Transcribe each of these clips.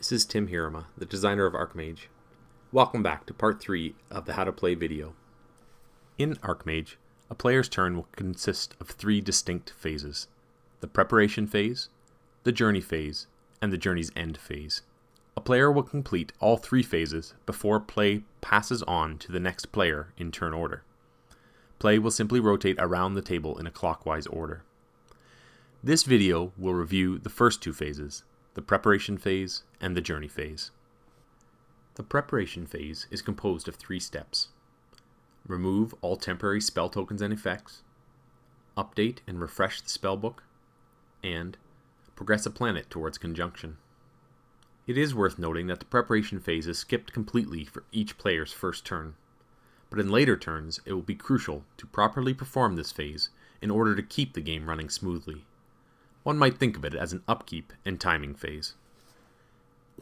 This is Tim Hirama, the designer of Archmage. Welcome back to part 3 of the How to Play video. In Archmage, a player's turn will consist of 3 distinct phases: the preparation phase, the journey phase, and the journey's end phase. A player will complete all 3 phases before play passes on to the next player in turn order. Play will simply rotate around the table in a clockwise order. This video will review the first 2 phases, the preparation phase and the journey phase. The preparation phase is composed of 3 steps: remove all temporary spell tokens and effects, update and refresh the spellbook, and progress a planet towards conjunction. It is worth noting that the preparation phase is skipped completely for each player's first turn, but in later turns it will be crucial to properly perform this phase in order to keep the game running smoothly. One might think of it as an upkeep and timing phase.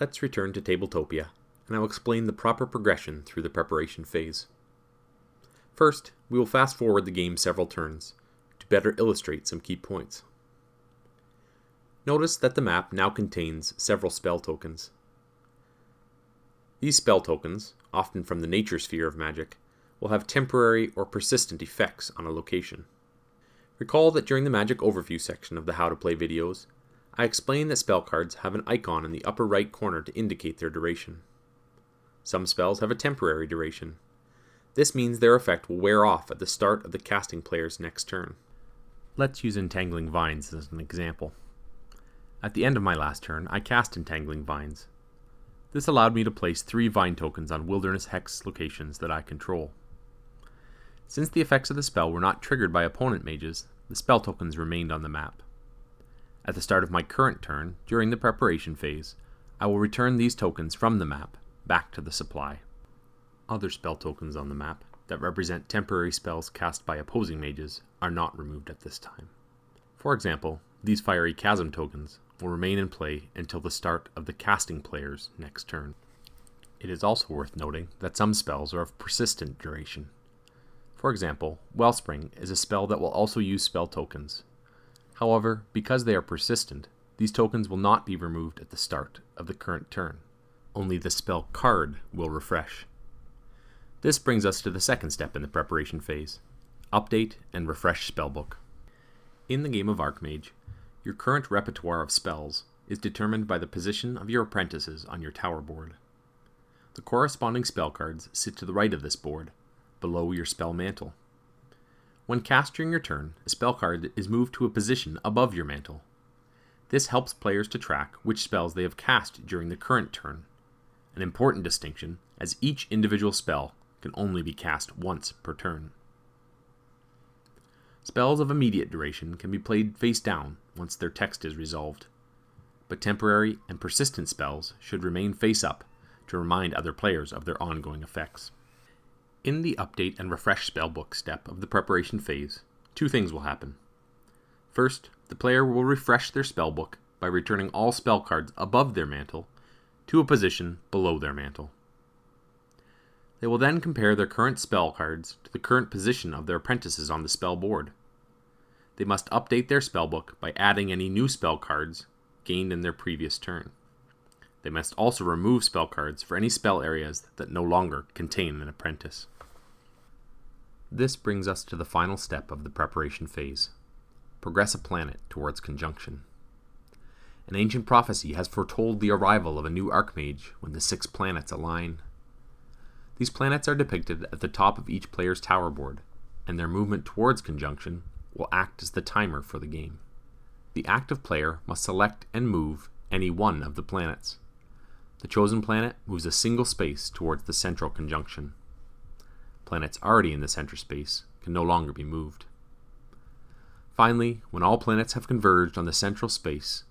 Let's return to Tabletopia, and I will explain the proper progression through the preparation phase. First, we will fast forward the game several turns, to better illustrate some key points. Notice that the map now contains several spell tokens. These spell tokens, often from the nature sphere of magic, will have temporary or persistent effects on a location. Recall that during the Magic Overview section of the How to Play videos, I explained that spell cards have an icon in the upper right corner to indicate their duration. Some spells have a temporary duration. This means their effect will wear off at the start of the casting player's next turn. Let's use Entangling Vines as an example. At the end of my last turn, I cast Entangling Vines. This allowed me to place 3 vine tokens on Wilderness Hex locations that I control. Since the effects of the spell were not triggered by opponent mages, the spell tokens remained on the map. At the start of my current turn, during the preparation phase, I will return these tokens from the map back to the supply. Other spell tokens on the map that represent temporary spells cast by opposing mages are not removed at this time. For example, these Fiery Chasm tokens will remain in play until the start of the casting player's next turn. It is also worth noting that some spells are of persistent duration. For example, Wellspring is a spell that will also use spell tokens. However, because they are persistent, these tokens will not be removed at the start of the current turn. Only the spell card will refresh. This brings us to the second step in the preparation phase: update and refresh spellbook. In the game of Archmage, your current repertoire of spells is determined by the position of your apprentices on your tower board. The corresponding spell cards sit to the right of this board, below your spell mantle. When cast during your turn, a spell card is moved to a position above your mantle. This helps players to track which spells they have cast during the current turn, an important distinction as each individual spell can only be cast once per turn. Spells of immediate duration can be played face down once their text is resolved, but temporary and persistent spells should remain face up to remind other players of their ongoing effects. In the update and refresh spellbook step of the preparation phase, 2 things will happen. First, the player will refresh their spellbook by returning all spell cards above their mantle to a position below their mantle. They will then compare their current spell cards to the current position of their apprentices on the spell board. They must update their spellbook by adding any new spell cards gained in their previous turn. They must also remove spell cards for any spell areas that no longer contain an apprentice. This brings us to the final step of the preparation phase: progress a planet towards conjunction. An ancient prophecy has foretold the arrival of a new Archmage when the 6 planets align. These planets are depicted at the top of each player's tower board, and their movement towards conjunction will act as the timer for the game. The active player must select and move any one of the planets. The chosen planet moves a single space towards the central conjunction. Planets already in the center space can no longer be moved. Finally, when all planets have converged on the central space,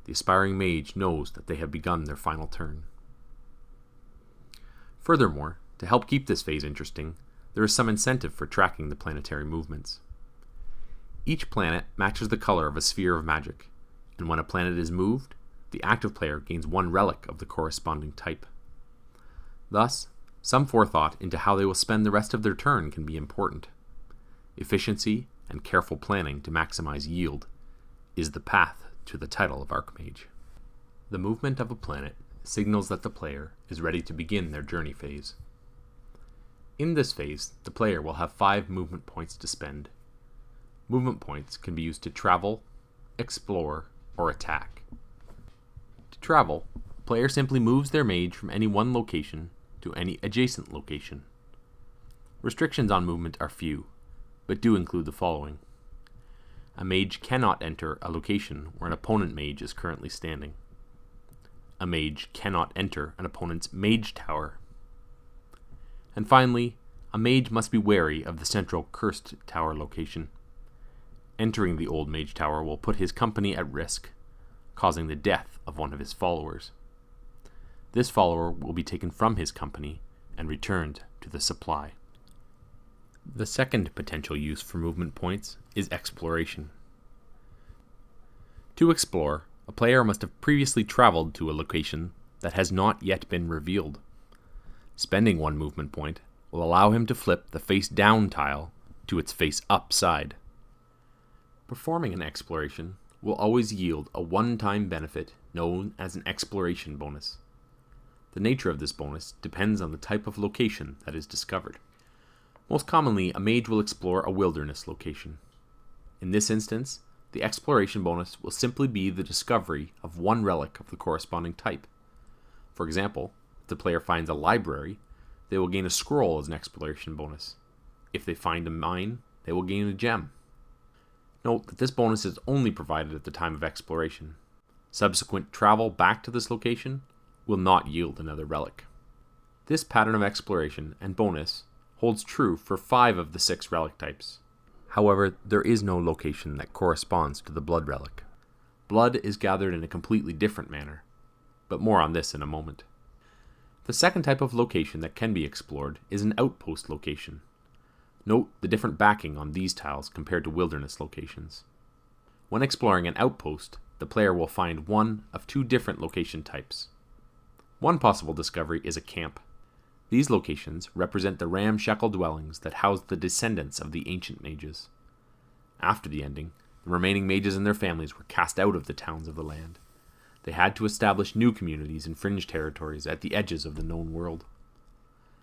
the aspiring mage knows that they have begun their final turn. Furthermore, to help keep this phase interesting, there is some incentive for tracking the planetary movements. Each planet matches the color of a sphere of magic, and when a planet is moved, the active player gains 1 relic of the corresponding type. Thus, some forethought into how they will spend the rest of their turn can be important. Efficiency and careful planning to maximize yield is the path to the title of Archmage. The movement of a planet signals that the player is ready to begin their journey phase. In this phase, the player will have 5 movement points to spend. Movement points can be used to travel, explore, or attack. To travel, the player simply moves their mage from any one location to any adjacent location. Restrictions on movement are few, but do include the following. A mage cannot enter a location where an opponent mage is currently standing. A mage cannot enter an opponent's mage tower. And finally, a mage must be wary of the central cursed tower location. Entering the old mage tower will put his company at risk, causing the death of one of his followers. This follower will be taken from his company and returned to the supply. The second potential use for movement points is exploration. To explore, a player must have previously traveled to a location that has not yet been revealed. Spending 1 movement point will allow him to flip the face-down tile to its face-up side. Performing an exploration will always yield a one-time benefit known as an exploration bonus. The nature of this bonus depends on the type of location that is discovered. Most commonly, a mage will explore a wilderness location. In this instance, the exploration bonus will simply be the discovery of 1 relic of the corresponding type. For example, if the player finds a library, they will gain a scroll as an exploration bonus. If they find a mine, they will gain a gem. Note that this bonus is only provided at the time of exploration. Subsequent travel back to this location will not yield another relic. This pattern of exploration and bonus holds true for 5 of the 6 relic types. However, there is no location that corresponds to the blood relic. Blood is gathered in a completely different manner, but more on this in a moment. The second type of location that can be explored is an outpost location. Note the different backing on these tiles compared to wilderness locations. When exploring an outpost, the player will find one of 2 different location types. One possible discovery is a camp. These locations represent the ramshackle dwellings that housed the descendants of the ancient mages. After the ending, the remaining mages and their families were cast out of the towns of the land. They had to establish new communities in fringe territories at the edges of the known world.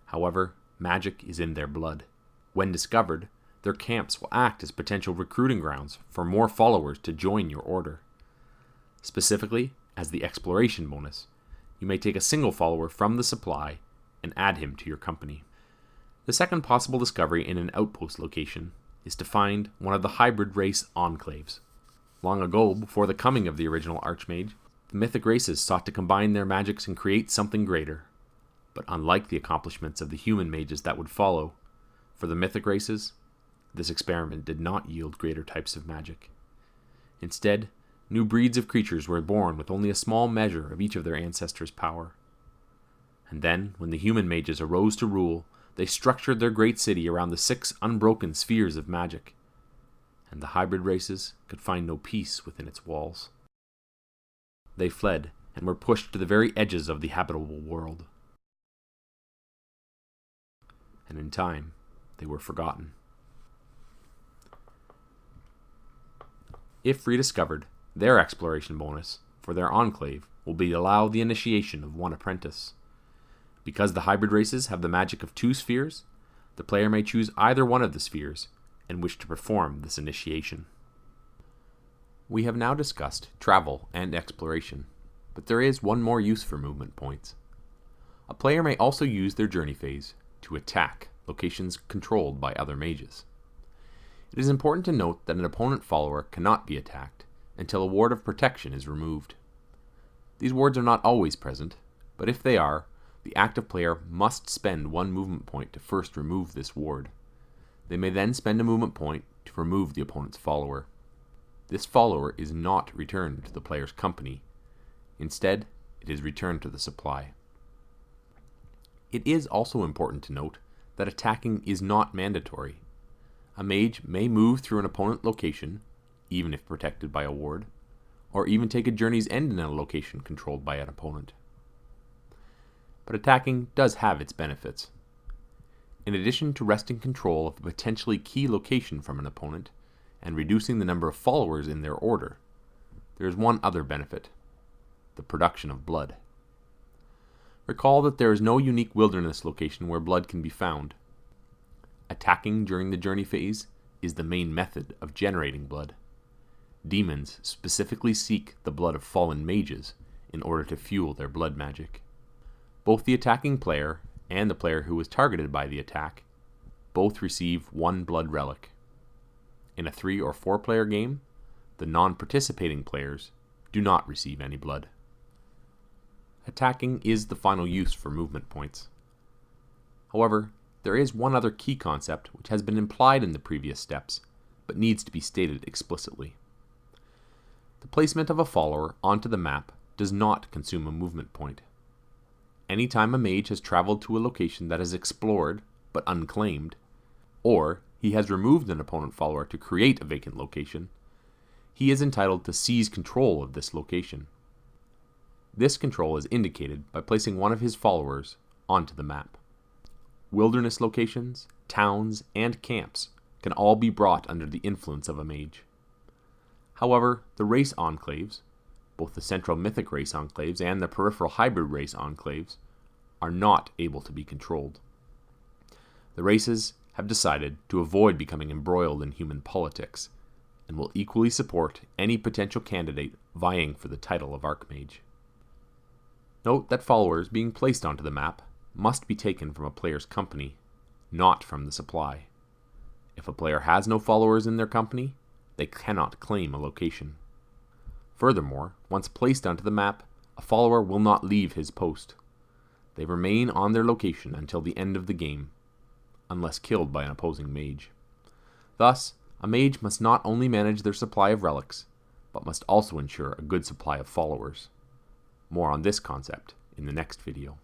However, magic is in their blood. When discovered, their camps will act as potential recruiting grounds for more followers to join your order. Specifically, as the exploration bonus, you may take a single follower from the supply and add him to your company. The second possible discovery in an outpost location is to find one of the hybrid race enclaves. Long ago, before the coming of the original Archmage, the mythic races sought to combine their magics and create something greater. But unlike the accomplishments of the human mages that would follow, for the mythic races, this experiment did not yield greater types of magic. Instead, new breeds of creatures were born with only a small measure of each of their ancestors' power. And then, when the human mages arose to rule, they structured their great city around the 6 unbroken spheres of magic, and the hybrid races could find no peace within its walls. They fled and were pushed to the very edges of the habitable world. And in time, they were forgotten. If rediscovered, their exploration bonus for their enclave will be to allow the initiation of 1 apprentice. Because the hybrid races have the magic of 2 spheres, the player may choose either one of the spheres and wish to perform this initiation. We have now discussed travel and exploration, but there is one more use for movement points. A player may also use their journey phase to attack locations controlled by other mages. It is important to note that an opponent follower cannot be attacked until a ward of protection is removed. These wards are not always present, but if they are, the active player must spend 1 movement point to first remove this ward. They may then spend a movement point to remove the opponent's follower. This follower is not returned to the player's company. Instead, it is returned to the supply. It is also important to note that attacking is not mandatory. A mage may move through an opponent location, even if protected by a ward, or even take a journey's end in a location controlled by an opponent. But attacking does have its benefits. In addition to wresting control of a potentially key location from an opponent, and reducing the number of followers in their order, there is one other benefit: the production of blood. Recall that there is no unique wilderness location where blood can be found. Attacking during the journey phase is the main method of generating blood. Demons specifically seek the blood of fallen mages in order to fuel their blood magic. Both the attacking player and the player who was targeted by the attack both receive one blood relic. In a 3 or 4 player game, the non-participating players do not receive any blood. Attacking is the final use for movement points. However, there is one other key concept which has been implied in the previous steps, but needs to be stated explicitly. The placement of a follower onto the map does not consume a movement point. Anytime a mage has traveled to a location that is explored but unclaimed, or he has removed an opponent follower to create a vacant location, he is entitled to seize control of this location. This control is indicated by placing one of his followers onto the map. Wilderness locations, towns, and camps can all be brought under the influence of a mage. However, the race enclaves, both the central mythic race enclaves and the peripheral hybrid race enclaves, are not able to be controlled. The races have decided to avoid becoming embroiled in human politics, and will equally support any potential candidate vying for the title of Archmage. Note that followers being placed onto the map must be taken from a player's company, not from the supply. If a player has no followers in their company, they cannot claim a location. Furthermore, once placed onto the map, a follower will not leave his post. They remain on their location until the end of the game, unless killed by an opposing mage. Thus, a mage must not only manage their supply of relics, but must also ensure a good supply of followers. More on this concept in the next video.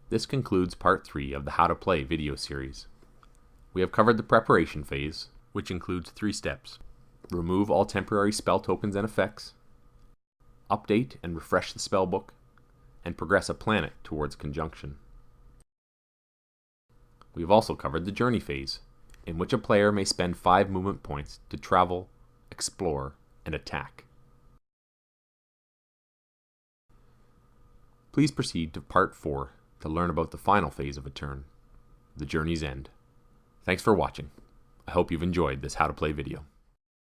This concludes part 3 of the How to Play video series. We have covered the preparation phase, which includes 3 steps. Remove all temporary spell tokens and effects, update and refresh the spellbook, and progress a planet towards conjunction. We have also covered the journey phase, in which a player may spend 5 movement points to travel, explore, and attack. Please proceed to part 4 to learn about the final phase of a turn, the journey's end. Thanks for watching. I hope you've enjoyed this How to Play video.